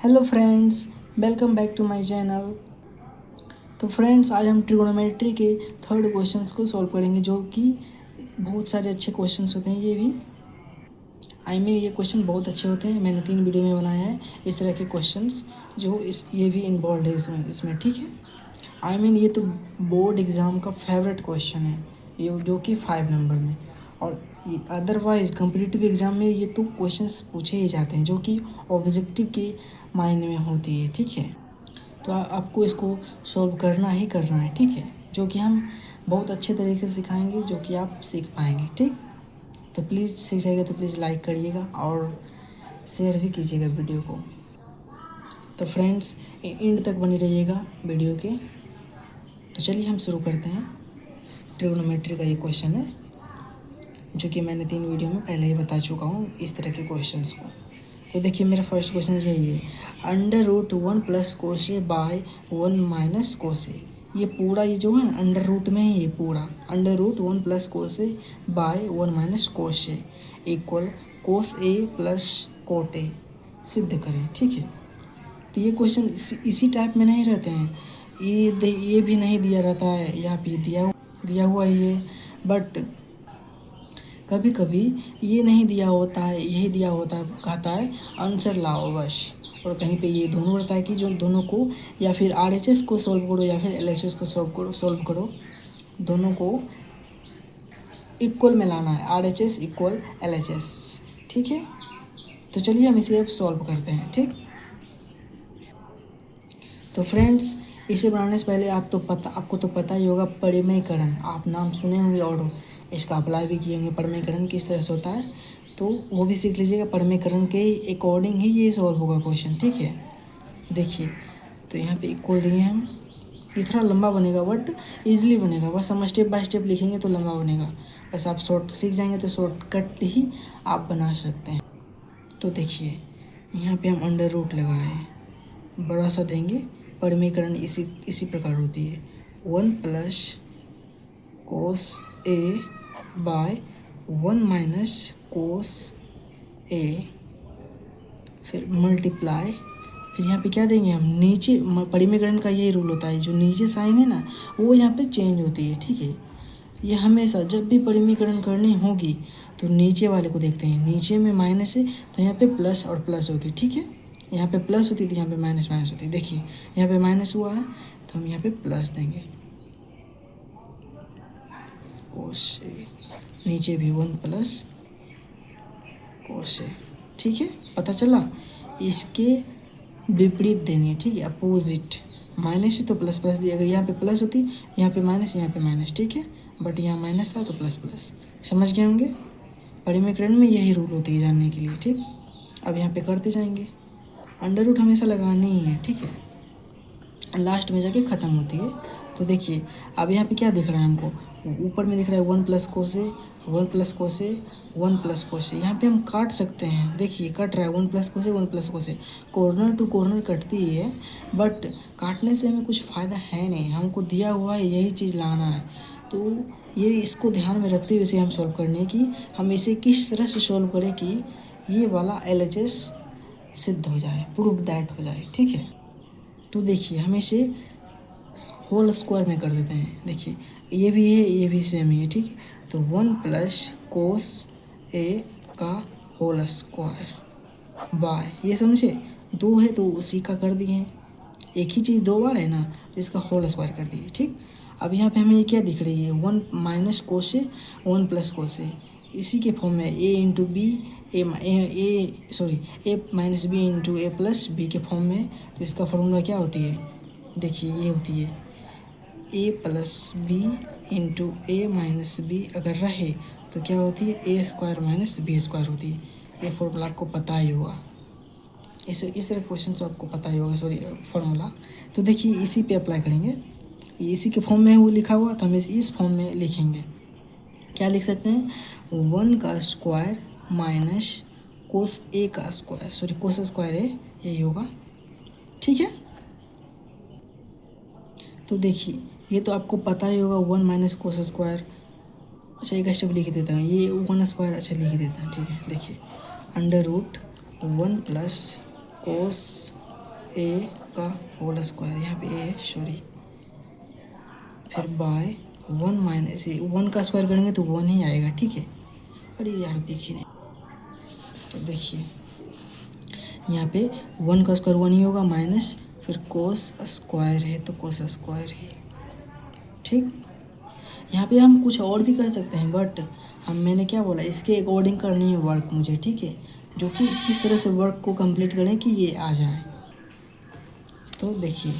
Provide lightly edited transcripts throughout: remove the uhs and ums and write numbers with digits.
Hello friends, welcome back to my channel. तो friends, आज हम ट्रिगोनोमेट्री के थर्ड क्वेश्चंस को सॉल्व करेंगे, जो कि बहुत सारे अच्छे क्वेश्चंस होते हैं। ये भी ये क्वेश्चन बहुत अच्छे होते हैं। मैंने 3 वीडियो में बनाया है इस तरह के क्वेश्चंस, जो ये भी इन्वॉल्व है इसमें ठीक है। ये तो बोर्ड एग्ज़ाम का फेवरेट क्वेश्चन है, ये जो कि 5 नंबर में। और ये अदरवाइज़ कम्पिटिटिव एग्ज़ाम में ये तो क्वेश्चंस पूछे ही जाते हैं, जो कि ऑब्जेक्टिव के मायने में होती है, ठीक है। तो आपको इसको सॉल्व करना ही करना है, ठीक है, जो कि हम बहुत अच्छे तरीके से सिखाएंगे, जो कि आप सीख पाएंगे, ठीक। तो प्लीज़ सीख जाएगा तो प्लीज़ लाइक करिएगा और शेयर भी कीजिएगा वीडियो को। तो फ्रेंड्स, एंड तक बनी रहिएगा वीडियो के। तो चलिए हम शुरू करते हैं। ट्रिगोनोमेट्री का ये क्वेश्चन है, जो कि मैंने 3 वीडियो में पहले ही बता चुका हूँ इस तरह के क्वेश्चंस को। तो देखिए, मेरा फर्स्ट क्वेश्चन यही है, √1 + कोसे बाय 1 - कोसे। ये पूरा ये जो है अंडर रूट में है, ये पूरा √1 + कोसे बाय 1 - कोसे इक्वल कोस ए प्लस कोट ए सिद्ध करें, ठीक है। तो ये क्वेश्चन इसी टाइप में नहीं रहते हैं। ये भी नहीं दिया रहता है, यहाँ पे दिया हुआ है ये, बट कभी कभी ये नहीं दिया होता है, यही दिया होता है, कहता है आंसर लाओ बस। और कहीं पे ये दोनों रहता है कि जो दोनों को या फिर RHS को सॉल्व करो या फिर LHS को सॉल्व करो, दोनों को इक्वल में लाना है, RHS इक्वल LHS, ठीक है। तो चलिए हम इसे अब सॉल्व करते हैं, ठीक। तो फ्रेंड्स, इसे बनाने से पहले आपको तो पता ही होगा परिमेयकरण। आप नाम सुने होंगे और इसका अप्लाई भी किए होंगे, परिमेयकरण किस तरह से होता है, तो वो भी सीख लीजिएगा। परिमेयकरण के अकॉर्डिंग ही ये सॉल्व होगा क्वेश्चन, ठीक है। देखिए, तो यहाँ पे इक्वल दिए हम। ये थोड़ा लंबा बनेगा बट ईजिली बनेगा, बस हम स्टेप बाय स्टेप लिखेंगे तो लंबा बनेगा। बस आप शॉर्ट सीख जाएंगे तो शॉर्टकट ही आप बना सकते हैं। तो देखिए, यहाँ पे हम अंडर रूट लगाए, बड़ा सा देंगे। परिमेयकरण इसी प्रकार होती है, 1 + कोस ए बाय 1 - कोस ए, फिर मल्टीप्लाई, फिर यहाँ पे क्या देंगे हम नीचे। परिमेयकरण का यही रूल होता है, जो नीचे साइन है ना, वो यहाँ पे चेंज होती है, ठीक है। ये हमेशा जब भी परिमेयकरण करनी होगी तो नीचे वाले को देखते हैं, नीचे में माइनस है तो यहाँ पे प्लस और प्लस होगी, ठीक है। यहाँ पे प्लस होती थी, यहाँ पे माइनस होती है। देखिए, यहाँ पे माइनस हुआ है तो हम यहाँ पे प्लस देंगे, कोस ए। नीचे भी 1 + कोस ए, ठीक है। पता चला, इसके विपरीत देनी है, ठीक है, अपोजिट। माइनस है तो प्लस प्लस दी, अगर यहाँ पे प्लस होती यहाँ पे माइनस, यहाँ पे माइनस, ठीक है, बट यहाँ माइनस था तो प्लस प्लस। समझ गए होंगे, परिमेयकरण में यही रूल होती है जानने के लिए, ठीक। अब यहाँ पे करते जाएंगे, अंडर रूट हमेशा लगानी ही है, ठीक है, लास्ट में जाके ख़त्म होती है। तो देखिए, अब यहाँ पे क्या दिख रहा है हमको, ऊपर में दिख रहा है 1 + कोसे, 1 + कोसे, 1 + कोसे। यहाँ पे हम काट सकते हैं, देखिए कट रहा है 1 + कोसे, 1 + कोसे, कॉर्नर टू कॉर्नर कटती ही है, बट काटने से हमें कुछ फ़ायदा है नहीं, हमको दिया हुआ है यही चीज़ लाना है। तो ये इसको ध्यान में रखते हुए इसे हम सॉल्व करने की, हम इसे किस तरह से सॉल्व करें कि ये वाला LHS सिद्ध हो जाए, प्रूव दैट हो जाए, ठीक है। तो देखिए, हम इसे होल स्क्वायर में कर देते हैं। देखिए, ये भी है, ये भी सेम ही है, ठीक है। तो 1 + कोस ए का होल स्क्वायर बाय, ये समझे, 2 है तो उसी का कर दिए हैं, एक ही चीज़ 2 बार है ना, तो इसका होल स्क्वायर कर दिए, ठीक। अब यहाँ पे हमें ये क्या दिख रही है, 1 - कोसे, 1 + कोसे, इसी के फॉर्म में A × B, A - B × A + B के फॉर्म में। तो इसका फॉर्मूला क्या होती है, देखिए ये होती है A + B × A - B, अगर रहे तो क्या होती है, A² - B² होती है। ये फॉर्मूला आपको पता ही होगा, इस तरह क्वेश्चन से आपको पता ही होगा, सॉरी फॉर्मूला। तो देखिए, इसी पे अप्लाई करेंगे, इसी के फॉर्म में है वो लिखा हुआ, तो हम इस फॉर्म में लिखेंगे। क्या लिख सकते हैं, 1 का स्क्वायर माइनस कोस ए का स्क्वायर, सॉरी कोस स्क्वायर है, यही होगा, ठीक है। तो देखिए, ये तो आपको पता ही होगा, 1 - कोस स्क्वायर। अच्छा, एक स्टेप लिख देता हूँ, ये 1² अच्छा लिख देता हूँ, ठीक है। देखिए, √1 + कोस ए का होल स्क्वायर, यहाँ पे ए सॉरी, फिर बाय 1 माइनस ए, 1 का स्क्वायर करेंगे तो 1 ही आएगा, ठीक है। अरे यार देखिए, तो देखिए यहाँ पे 1 का स्क्वायर 1 ही होगा, माइनस फिर कोस स्क्वायर है तो कोस स्क्वायर है, ठीक। यहाँ पे हम कुछ और भी कर सकते हैं, बट मैंने क्या बोला, इसके अकॉर्डिंग करनी है वर्क मुझे, ठीक है। जो कि किस तरह से वर्क को कंप्लीट करें कि ये आ जाए। तो देखिए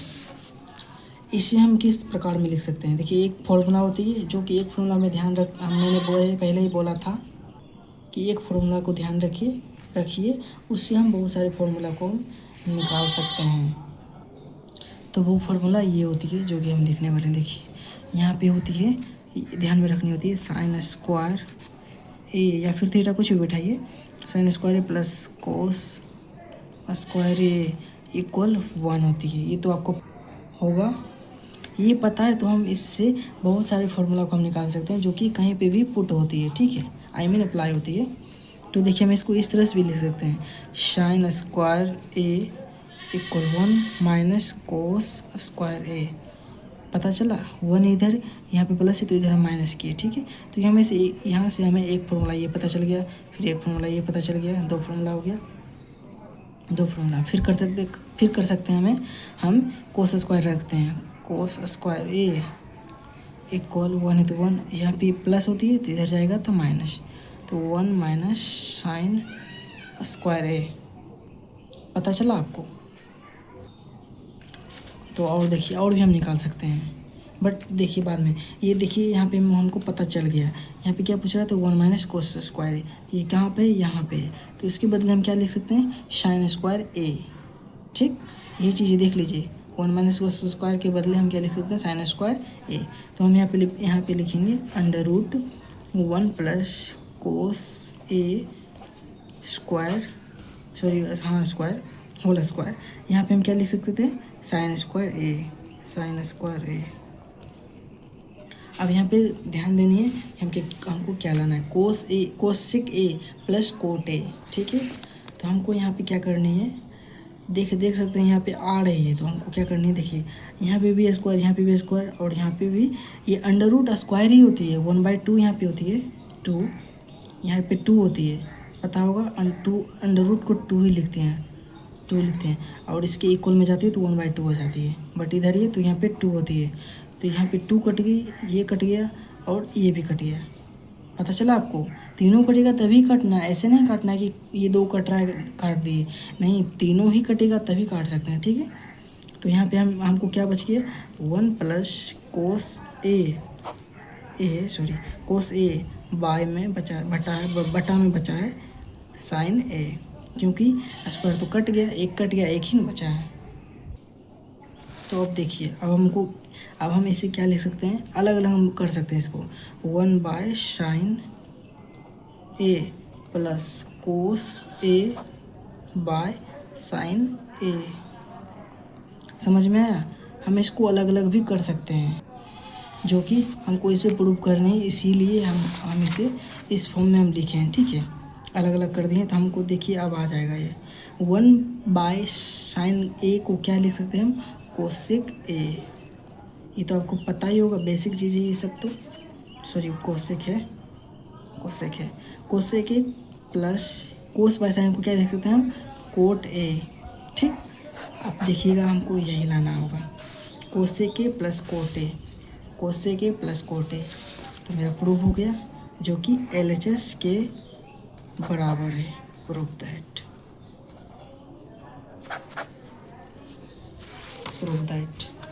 इसे हम किस प्रकार में लिख सकते हैं। देखिए एक फॉर्मूला होती है, जो कि एक फॉर्मूला में ध्यान रख, मैंने पहले ही बोला था कि एक फार्मूला को ध्यान रखिए, उससे हम बहुत सारे फार्मूला को निकाल सकते हैं। तो वो फार्मूला ये होती है जो कि हम लिखने वाले हैं। देखिए यहाँ पे होती है, ध्यान में रखनी होती है, साइन स्क्वायर ए या फिर थीटा, कुछ भी बैठाइए, साइन स्क्वायर ए प्लस कोस स्क्वायर ए इक्वल 1 होती है। ये तो आपको होगा, ये पता है। तो हम इससे बहुत सारे फार्मूला को हम निकाल सकते हैं जो कि कहीं पे भी पुट होती है, ठीक है, आई मीन अप्लाई होती है। तो देखिए हम इसको इस तरह से भी लिख सकते हैं, साइन स्क्वायर ए इक्वल 1 माइनस कोस स्क्वायर ए। पता चला, 1 इधर, यहाँ पे प्लस है तो इधर हम माइनस किए, ठीक है। तो यहाँ से हमें एक फार्मूला ये पता चल गया, फिर एक फार्मूला ये पता चल गया, 2 फार्मूला हो गया, 2 फार्मूला। फिर कर सकते हैं हम कोस स्क्वायर रखते हैं, कोस स्क्वायर ए इक्वल 1 है तो 1, यहाँ पे प्लस होती है तो इधर जाएगा तो माइनस, तो 1 माइनस साइन स्क्वायर ए। पता चला आपको। तो और देखिए और भी हम निकाल सकते हैं, बट देखिए बाद में। ये देखिए यहाँ पे हमको पता चल गया, यहाँ पे क्या पूछ रहा था, 1 माइनस कोस स्क्वायर ए। ये कहाँ पे, यहाँ पे। तो इसके बदले हम क्या लिख सकते हैं, साइन स्क्वायर ए, ठीक। ये चीज़ें देख लीजिए, 1 माइनस कोस स्क्वायर के बदले हम क्या लिख सकते हैं, साइन स्क्वायर ए। तो हम यहाँ पे लिखेंगे अंडर रूट 1 प्लस कोस ए स्क्वायर, सॉरी हाँ स्क्वायर, होल स्क्वायर। यहाँ पे हम क्या लिख सकते थे, साइन स्क्वायर ए, साइन स्क्वायर ए। अब यहाँ पे ध्यान देनी है हमको क्या लाना है, cos A, cosec A plus cot A, ठीक है। तो हमको यहाँ पे क्या करनी है, देख सकते हैं यहाँ पे आ रही है, तो हमको क्या करनी है, देखिए यहाँ पे भी स्क्वायर, यहाँ पे भी स्क्वायर, और यहाँ पे भी ये अंडर रूट स्क्वायर ही होती है, 1/2 यहाँ पे होती है 2, यहाँ पे 2 होती है, पता होगा। अंडर रूट को 2 ही लिखते हैं, और इसके इक्वल में जाती है तो 1/2 हो जाती है। बट इधर ये तो यहाँ पे 2 होती है, तो यहाँ पे 2 कट गई, ये कट गया और ये भी कट गया। पता चला आपको, तीनों कटेगा तभी काटना है, ऐसे नहीं काटना है कि ये 2 कट रहा है काट दिए, नहीं, तीनों ही कटेगा तभी काट सकते हैं, ठीक है। तो यहाँ पे हमको क्या बच गया, 1 प्लस कोस ए बाय में बचा, बटा में बचा है साइन ए, क्योंकि स्क्वायर तो कट गया, एक कट गया, एक ही बचा है। तो अब देखिए, अब हम इसे क्या लिख सकते हैं, अलग अलग हम कर सकते हैं इसको, 1 by sine A plus cos A by sine A. समझ में आया। हम इसको अलग अलग भी कर सकते हैं, जो कि हमको इसे प्रूव करनी है, इसीलिए हम इसे इस फॉर्म में हम लिखे हैं, ठीक है। अलग अलग कर दिए तो हमको देखिए अब आ जाएगा ये 1 बाय साइन ए को क्या लिख सकते हैं हम, कोसेक ए। ये तो आपको पता ही होगा, बेसिक चीज़ है ये सब। तो सॉरी कोसेक है, cosec A plus cos by sine को क्या लिख सकते हैं हम, कोट ए, ठीक। अब देखिएगा हमको यही लाना होगा, कोसेक ए प्लस कोट ए, कोसेक ए प्लस कोट ए। तो मेरा प्रूफ हो गया, जो कि LHS के बराबर है, proof that.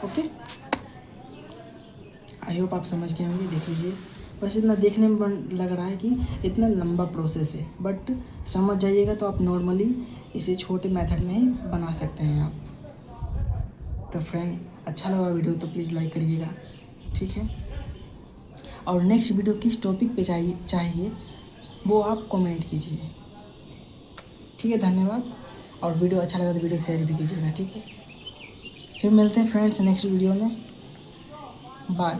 Okay, I hope आप समझ गए होंगे। देख लीजिए, बस इतना देखने में लग रहा है कि इतना लंबा प्रोसेस है, बट समझ जाइएगा तो आप नॉर्मली इसे छोटे मेथड में ही बना सकते हैं आप। तो फ्रेंड, अच्छा लगा वीडियो तो प्लीज़ लाइक करिएगा, ठीक है। और नेक्स्ट वीडियो किस टॉपिक पे चाहिए वो आप कमेंट कीजिए, ठीक है। धन्यवाद। और वीडियो अच्छा लगा तो वीडियो शेयर भी कीजिएगा, ठीक है। फिर मिलते हैं फ्रेंड्स नेक्स्ट वीडियो में, बाय।